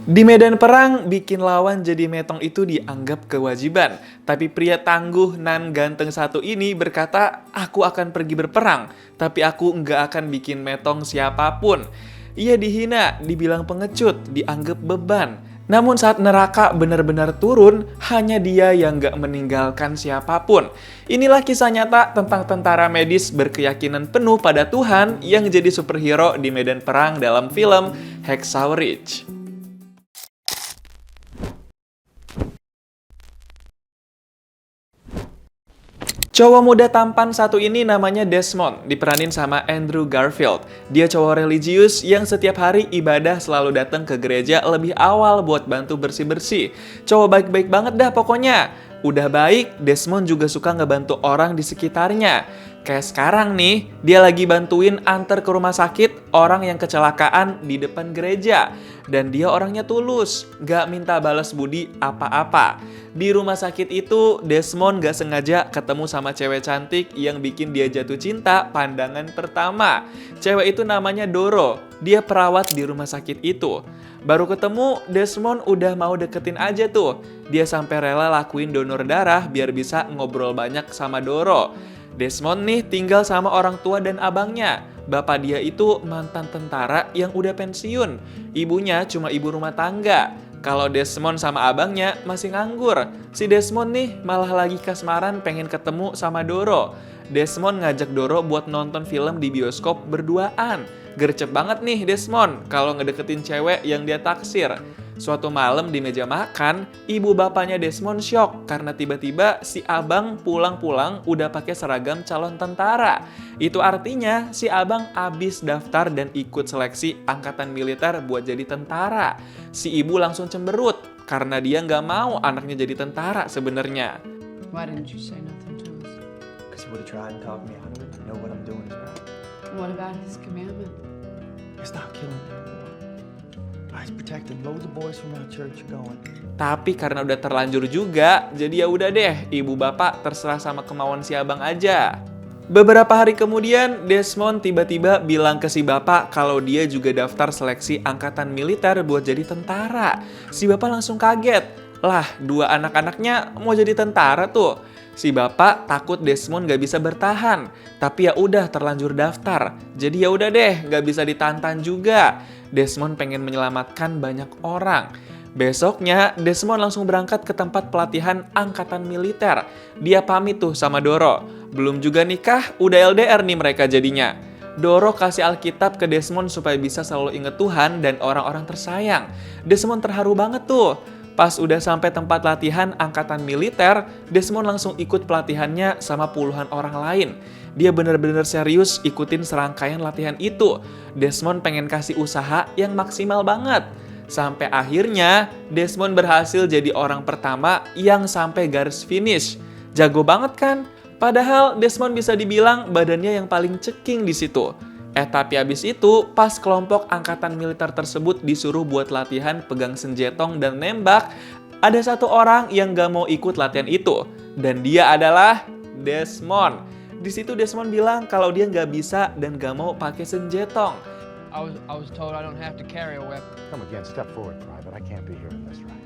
Di medan perang, bikin lawan jadi metong itu dianggap kewajiban. Tapi pria tangguh nan ganteng satu ini berkata, aku akan pergi berperang, tapi aku nggak akan bikin metong siapapun. Ia dihina, dibilang pengecut, dianggap beban. Namun saat neraka benar-benar turun, hanya dia yang nggak meninggalkan siapapun. Inilah kisah nyata tentang tentara medis berkeyakinan penuh pada Tuhan yang jadi superhero di medan perang dalam film Hacksaw Ridge. Cowok muda tampan satu ini namanya Desmond, diperanin sama Andrew Garfield. Dia cowok religius yang setiap hari ibadah selalu datang ke gereja lebih awal buat bantu bersih-bersih. Cowok baik-baik banget dah pokoknya. Udah baik, Desmond juga suka ngebantu orang di sekitarnya. Kayak sekarang nih, dia lagi bantuin antar ke rumah sakit orang yang kecelakaan di depan gereja. Dan dia orangnya tulus, gak minta balas budi apa-apa. Di rumah sakit itu, Desmond gak sengaja ketemu sama cewek cantik yang bikin dia jatuh cinta pandangan pertama. Cewek itu namanya Doro, dia perawat di rumah sakit itu. Baru ketemu, Desmond udah mau deketin aja tuh. Dia sampai rela lakuin donor darah biar bisa ngobrol banyak sama Doro. Desmond nih tinggal sama orang tua dan abangnya. Bapak dia itu mantan tentara yang udah pensiun. Ibunya cuma ibu rumah tangga. Kalau Desmond sama abangnya masih nganggur. Si Desmond nih malah lagi kasmaran pengen ketemu sama Doro. Desmond ngajak Doro buat nonton film di bioskop berduaan. Gercep banget nih Desmond kalau ngedeketin cewek yang dia taksir. Suatu malam di meja makan, ibu bapaknya Desmond syok karena tiba-tiba si abang pulang-pulang udah pakai seragam calon tentara. Itu artinya si abang abis daftar dan ikut seleksi angkatan militer buat jadi tentara. Si ibu langsung cemberut karena dia nggak mau anaknya jadi tentara sebenarnya. Why didn't you say nothing to us? Because he would have tried and talked me out of it. I know what I'm doing is right. What about his commandment? It's not killing anymore. He's protecting loads of boys from our church are going. Tapi karena udah terlanjur juga, jadi ya udah deh, ibu bapak terserah sama kemauan si abang aja. Beberapa hari kemudian, Desmond tiba-tiba bilang ke si bapak kalau dia juga daftar seleksi angkatan militer buat jadi tentara. Si bapak langsung kaget. Lah, dua anak-anaknya mau jadi tentara tuh. Si bapak takut Desmond gak bisa bertahan, tapi ya udah terlanjur daftar. Jadi ya udah deh, gak bisa ditantang juga. Desmond pengen menyelamatkan banyak orang. Besoknya, Desmond langsung berangkat ke tempat pelatihan angkatan militer. Dia pamit tuh sama Doro. Belum juga nikah, udah LDR nih mereka jadinya. Doro kasih Alkitab ke Desmond supaya bisa selalu inget Tuhan dan orang-orang tersayang. Desmond terharu banget tuh. Pas udah sampai tempat latihan angkatan militer, Desmond langsung ikut pelatihannya sama puluhan orang lain. Dia bener-bener serius ikutin serangkaian latihan itu. Desmond pengen kasih usaha yang maksimal banget. Sampai akhirnya, Desmond berhasil jadi orang pertama yang sampai garis finish. Jago banget kan? Padahal Desmond bisa dibilang badannya yang paling ceking di situ. Tapi abis itu, pas kelompok angkatan militer tersebut disuruh buat latihan pegang senjetong dan nembak, ada satu orang yang gak mau ikut latihan itu. Dan dia adalah Desmond. Di situ Desmond bilang kalau dia gak bisa dan gak mau pakai senjetong. I was told I don't have to carry a weapon. Come again, step forward, Private. I can't be here in this right.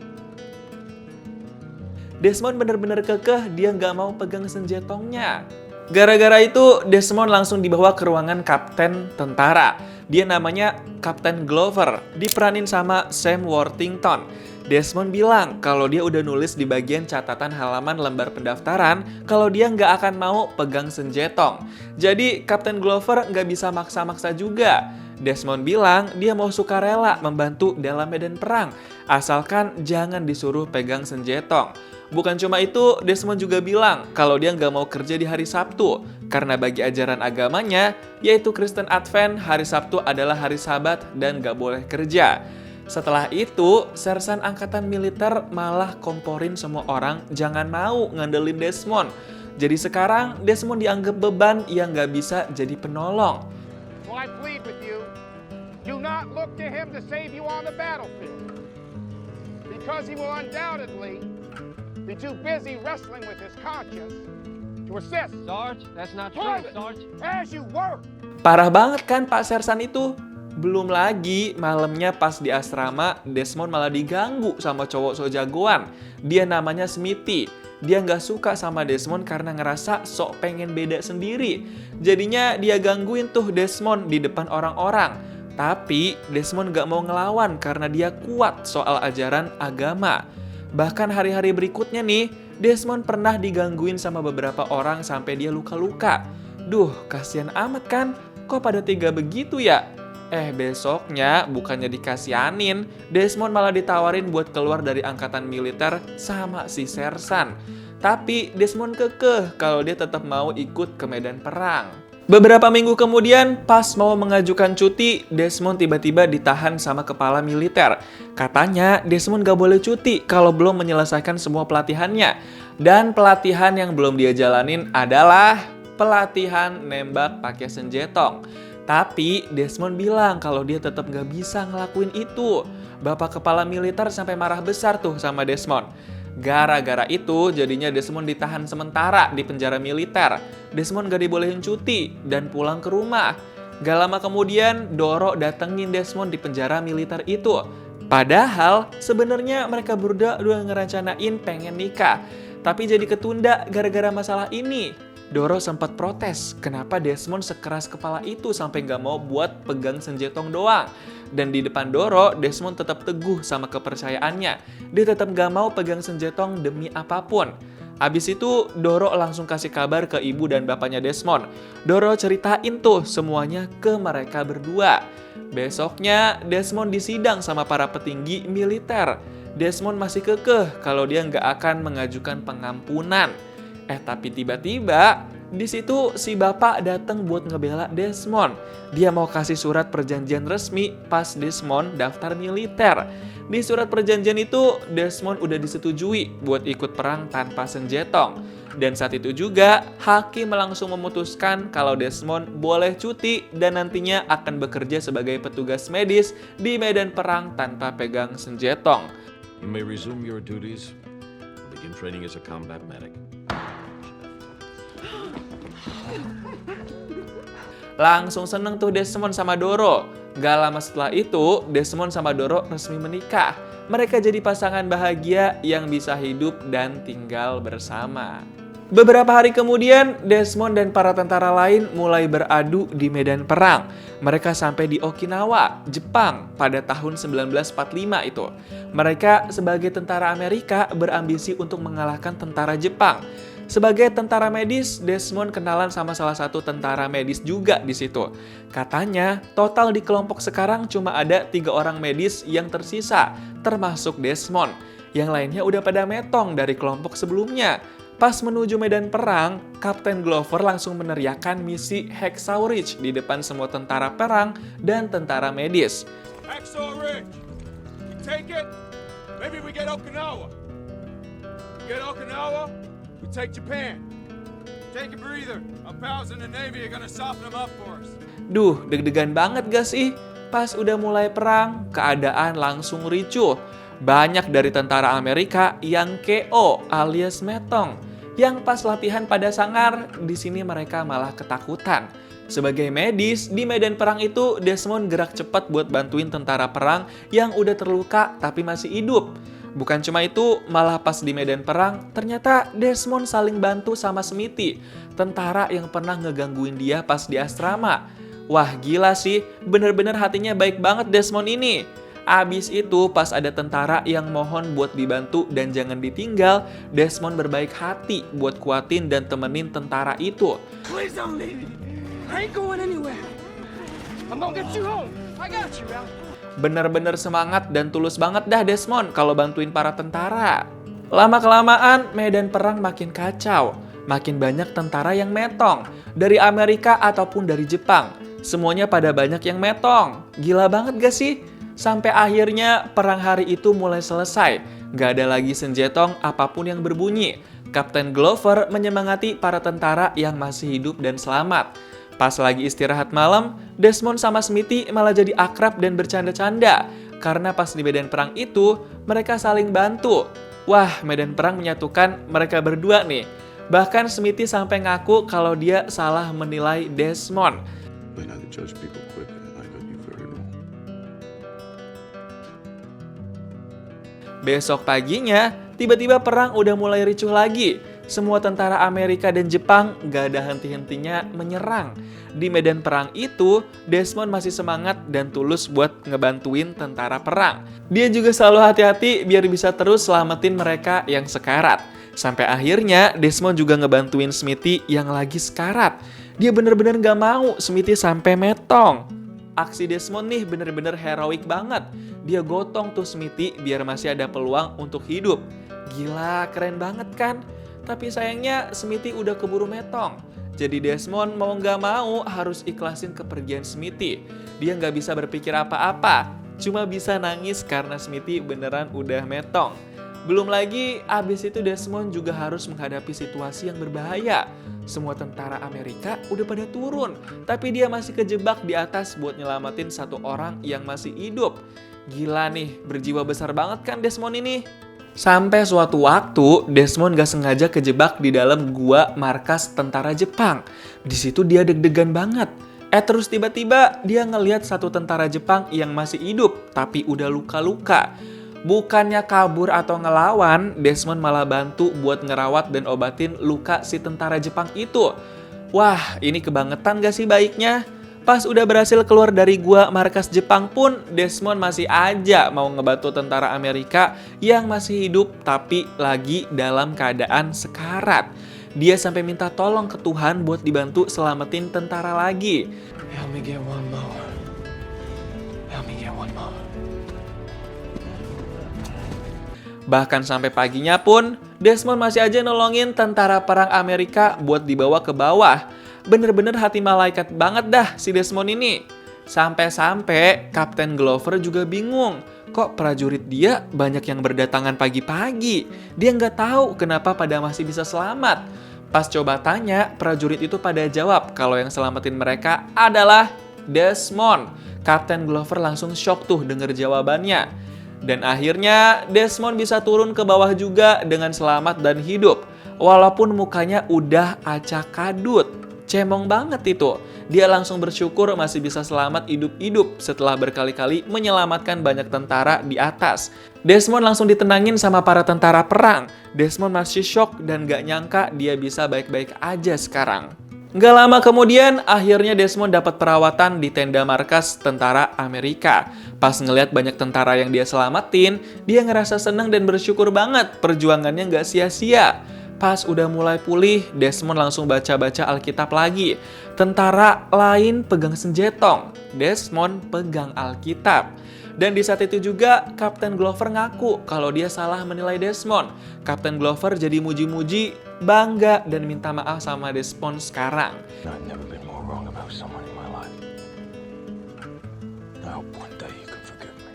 Desmond bener-bener kekeh dia gak mau pegang senjetongnya. Gara-gara itu, Desmond langsung dibawa ke ruangan kapten tentara. Dia namanya Kapten Glover, diperanin sama Sam Worthington. Desmond bilang kalau dia udah nulis di bagian catatan halaman lembar pendaftaran kalau dia nggak akan mau pegang senjetong. Jadi, Kapten Glover nggak bisa maksa-maksa juga. Desmond bilang dia mau sukarela membantu dalam medan perang, asalkan jangan disuruh pegang senjetong. Bukan cuma itu, Desmond juga bilang kalau dia nggak mau kerja di hari Sabtu, karena bagi ajaran agamanya, yaitu Kristen Advent, hari Sabtu adalah hari Sabat dan nggak boleh kerja. Setelah itu, sersan angkatan militer malah komporin semua orang jangan mau ngandelin Desmond. Jadi sekarang, Desmond dianggap beban yang nggak bisa jadi penolong. So I plead with you, do not look to him to save you on the battlefield. Because he will undoubtedly be too busy wrestling with his conscience to assist. Sarge, that's not true, Private, Sarge. as you work. Parah banget kan Pak Sersan itu? Belum lagi malamnya pas di asrama, Desmond malah diganggu sama cowok so jagoan. Dia namanya Smithy. Dia nggak suka sama Desmond karena ngerasa sok pengen beda sendiri. Jadinya dia gangguin tuh Desmond di depan orang-orang. Tapi Desmond nggak mau ngelawan karena dia kuat soal ajaran agama. Bahkan hari-hari berikutnya nih, Desmond pernah digangguin sama beberapa orang sampai dia luka-luka. Duh, kasihan amat kan? Kok pada tega begitu ya? Besoknya bukannya dikasianin, Desmond malah ditawarin buat keluar dari angkatan militer sama si Sersan. Tapi Desmond kekeh kalau dia tetap mau ikut ke medan perang. Beberapa minggu kemudian, pas mau mengajukan cuti, Desmond tiba-tiba ditahan sama kepala militer. Katanya Desmond gak boleh cuti kalau belum menyelesaikan semua pelatihannya. Dan pelatihan yang belum dia jalanin adalah pelatihan nembak pakai senjetong. Tapi Desmond bilang kalau dia tetap gak bisa ngelakuin itu. Bapak kepala militer sampai marah besar tuh sama Desmond. Gara-gara itu jadinya Desmond ditahan sementara di penjara militer. Desmond gak dibolehin cuti dan pulang ke rumah. Gak lama kemudian Doro datengin Desmond di penjara militer itu. Padahal sebenarnya mereka berdua udah ngerencanain pengen nikah. Tapi jadi ketunda gara-gara masalah ini. Doro sempat protes kenapa Desmond sekeras kepala itu sampai gak mau buat pegang senjetong doang. Dan di depan Doro, Desmond tetap teguh sama kepercayaannya. Dia tetap gak mau pegang senjetong demi apapun. Abis itu, Doro langsung kasih kabar ke ibu dan bapaknya Desmond. Doro ceritain tuh semuanya ke mereka berdua. Besoknya, Desmond disidang sama para petinggi militer. Desmond masih kekeh kalau dia gak akan mengajukan pengampunan. Tapi tiba-tiba di situ si bapak datang buat ngebela Desmond. Dia mau kasih surat perjanjian resmi pas Desmond daftar militer. Di surat perjanjian itu Desmond udah disetujui buat ikut perang tanpa senjetong. Dan saat itu juga hakim langsung memutuskan kalau Desmond boleh cuti dan nantinya akan bekerja sebagai petugas medis di medan perang tanpa pegang senjetong. You may resume your duties and begin training as a combat medic. Langsung seneng tuh Desmond sama Doro. Gak lama setelah itu, Desmond sama Doro resmi menikah. Mereka jadi pasangan bahagia yang bisa hidup dan tinggal bersama. Beberapa hari kemudian, Desmond dan para tentara lain mulai beradu di medan perang. Mereka sampai di Okinawa, Jepang pada tahun 1945 itu. Mereka sebagai tentara Amerika berambisi untuk mengalahkan tentara Jepang. Sebagai tentara medis, Desmond kenalan sama salah satu tentara medis juga di situ. Katanya, total di kelompok sekarang cuma ada 3 orang medis yang tersisa, termasuk Desmond. Yang lainnya udah pada metong dari kelompok sebelumnya. Pas menuju medan perang, Kapten Glover langsung meneriakkan misi Hacksaw Ridge di depan semua tentara perang dan tentara medis. Hacksaw Ridge. We take it, maybe we get Okinawa. We get Okinawa, we take Japan. Take a breather. Our pals in the Navy are gonna soften them up for us. Duh, deg-degan banget gak sih? Pas udah mulai perang, keadaan langsung ricuh. Banyak dari tentara Amerika yang KO alias metong. Yang pas latihan pada sangar, di sini mereka malah ketakutan. Sebagai medis, di medan perang itu Desmond gerak cepat buat bantuin tentara perang yang udah terluka tapi masih hidup. Bukan cuma itu, malah pas di medan perang, ternyata Desmond saling bantu sama Smithy, tentara yang pernah ngegangguin dia pas di asrama. Wah gila sih, bener-bener hatinya baik banget Desmond ini. Abis itu pas ada tentara yang mohon buat dibantu dan jangan ditinggal, Desmond berbaik hati buat kuatin dan temenin tentara itu. Please don't leave me. I ain't going anywhere. I'm gonna get you home. I got you, Al. Bener-bener semangat dan tulus banget dah Desmond kalau bantuin para tentara. Lama-kelamaan medan perang makin kacau. Makin banyak tentara yang metong. Dari Amerika ataupun dari Jepang. Semuanya pada banyak yang metong. Gila banget gak sih? Sampai akhirnya perang hari itu mulai selesai. Gak ada lagi senjetong apapun yang berbunyi. Kapten Glover menyemangati para tentara yang masih hidup dan selamat. Pas lagi istirahat malam, Desmond sama Smithy malah jadi akrab dan bercanda-canda. Karena pas di medan perang itu, mereka saling bantu. Wah, medan perang menyatukan mereka berdua nih. Bahkan Smithy sampai ngaku kalau dia salah menilai Desmond. When I judge people quick, I got you very wrong. Besok paginya, tiba-tiba perang udah mulai ricuh lagi. Semua tentara Amerika dan Jepang gak ada henti-hentinya menyerang. Di medan perang itu, Desmond masih semangat dan tulus buat ngebantuin tentara perang. Dia juga selalu hati-hati biar bisa terus selamatin mereka yang sekarat. Sampai akhirnya, Desmond juga ngebantuin Smithy yang lagi sekarat. Dia bener-bener gak mau Smithy sampai metong. Aksi Desmond nih bener-bener heroik banget. Dia gotong tuh Smithy biar masih ada peluang untuk hidup. Gila, keren banget kan? Tapi sayangnya Smithy udah keburu metong. Jadi Desmond mau nggak mau harus ikhlasin kepergian Smithy. Dia nggak bisa berpikir apa-apa, cuma bisa nangis karena Smithy beneran udah metong. Belum lagi, abis itu Desmond juga harus menghadapi situasi yang berbahaya. Semua tentara Amerika udah pada turun, tapi dia masih kejebak di atas buat nyelamatin satu orang yang masih hidup. Gila nih, berjiwa besar banget kan Desmond ini? Sampai suatu waktu, Desmond gak sengaja kejebak di dalam gua markas tentara Jepang. Di situ dia deg-degan banget. Terus tiba-tiba dia ngelihat satu tentara Jepang yang masih hidup, tapi udah luka-luka. Bukannya kabur atau ngelawan, Desmond malah bantu buat ngerawat dan obatin luka si tentara Jepang itu. Wah, ini kebangetan gak sih baiknya? Pas udah berhasil keluar dari gua markas Jepang pun, Desmond masih aja mau ngebantu tentara Amerika yang masih hidup tapi lagi dalam keadaan sekarat. Dia sampai minta tolong ke Tuhan buat dibantu selamatin tentara lagi. Help me get one more. Help me get one more. Bahkan sampai paginya pun, Desmond masih aja nolongin tentara perang Amerika buat dibawa ke bawah. Bener-bener hati malaikat banget dah si Desmond ini. Sampai-sampai Kapten Glover juga bingung. Kok prajurit dia banyak yang berdatangan pagi-pagi? Dia nggak tahu kenapa pada masih bisa selamat. Pas coba tanya, prajurit itu pada jawab kalau yang selamatin mereka adalah Desmond. Kapten Glover langsung shock tuh denger jawabannya. Dan akhirnya Desmond bisa turun ke bawah juga dengan selamat dan hidup. Walaupun mukanya udah acak kadut. Cemong banget itu. Dia langsung bersyukur masih bisa selamat hidup-hidup setelah berkali-kali menyelamatkan banyak tentara di atas. Desmond langsung ditenangin sama para tentara perang. Desmond masih shock dan gak nyangka dia bisa baik-baik aja sekarang. Gak lama kemudian, akhirnya Desmond dapat perawatan di tenda markas tentara Amerika. Pas ngelihat banyak tentara yang dia selamatin, dia ngerasa senang dan bersyukur banget perjuangannya gak sia-sia. Pas udah mulai pulih, Desmond langsung baca-baca Alkitab lagi. Tentara lain pegang senjetong, Desmond pegang Alkitab. Dan di saat itu juga, Kapten Glover ngaku kalau dia salah menilai Desmond. Kapten Glover jadi muji-muji, bangga, dan minta maaf sama Desmond sekarang. I've never been more wrong about someone in my life. I hope one day you can forgive me.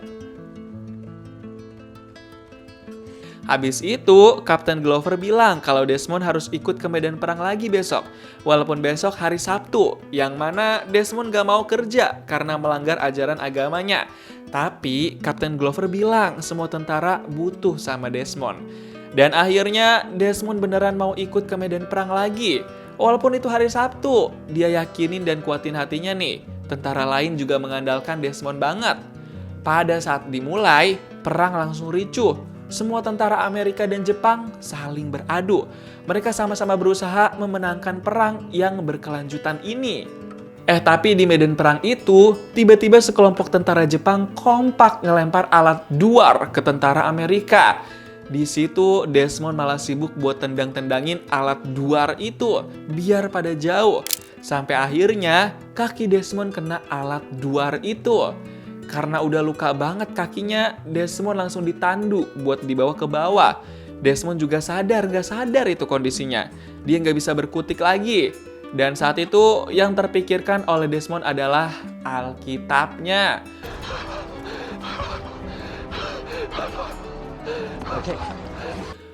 Habis itu, Kapten Glover bilang kalau Desmond harus ikut ke medan perang lagi besok. Walaupun besok hari Sabtu, yang mana Desmond gak mau kerja karena melanggar ajaran agamanya. Tapi, Kapten Glover bilang semua tentara butuh sama Desmond. Dan akhirnya, Desmond beneran mau ikut ke medan perang lagi. Walaupun itu hari Sabtu, dia yakinin dan kuatin hatinya nih. Tentara lain juga mengandalkan Desmond banget. Pada saat dimulai, perang langsung ricuh. Semua tentara Amerika dan Jepang saling beradu. Mereka sama-sama berusaha memenangkan perang yang berkelanjutan ini. Tapi di medan perang itu, tiba-tiba sekelompok tentara Jepang kompak ngelempar alat duar ke tentara Amerika. Di situ Desmond malah sibuk buat tendang-tendangin alat duar itu biar pada jauh. Sampai akhirnya kaki Desmond kena alat duar itu. Karena udah luka banget kakinya, Desmond langsung ditandu buat dibawa ke bawah. Desmond juga sadar gak sadar itu kondisinya. Dia gak bisa berkutik lagi. Dan saat itu yang terpikirkan oleh Desmond adalah Alkitabnya.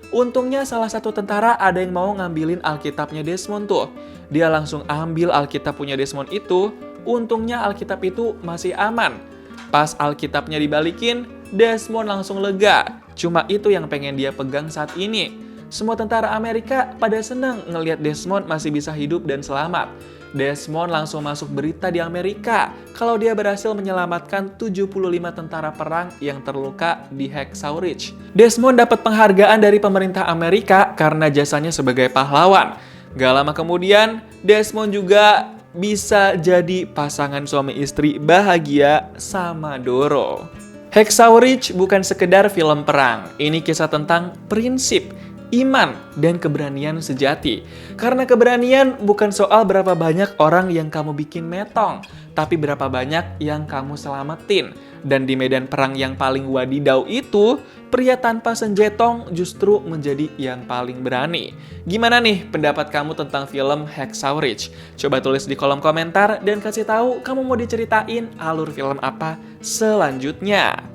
Untungnya salah satu tentara ada yang mau ngambilin Alkitabnya Desmond tuh. Dia langsung ambil Alkitab punya Desmond itu. Untungnya Alkitab itu masih aman. Pas Alkitabnya dibalikin, Desmond langsung lega. Cuma itu yang pengen dia pegang saat ini. semua tentara Amerika pada senang ngelihat Desmond masih bisa hidup dan selamat. Desmond langsung masuk berita di Amerika kalau dia berhasil menyelamatkan 75 tentara perang yang terluka di Hacksaw Ridge. Desmond dapat penghargaan dari pemerintah Amerika karena jasanya sebagai pahlawan. Gak lama kemudian, Desmond juga bisa jadi pasangan suami istri bahagia sama Doro. Hacksaw Ridge bukan sekedar film perang, ini kisah tentang prinsip, iman, dan keberanian sejati. Karena keberanian bukan soal berapa banyak orang yang kamu bikin metong, tapi berapa banyak yang kamu selamatin. Dan di medan perang yang paling wadidaw itu, pria tanpa senjetong justru menjadi yang paling berani. Gimana nih pendapat kamu tentang film Hacksaw Ridge? Coba tulis di kolom komentar dan kasih tahu kamu mau diceritain alur film apa selanjutnya.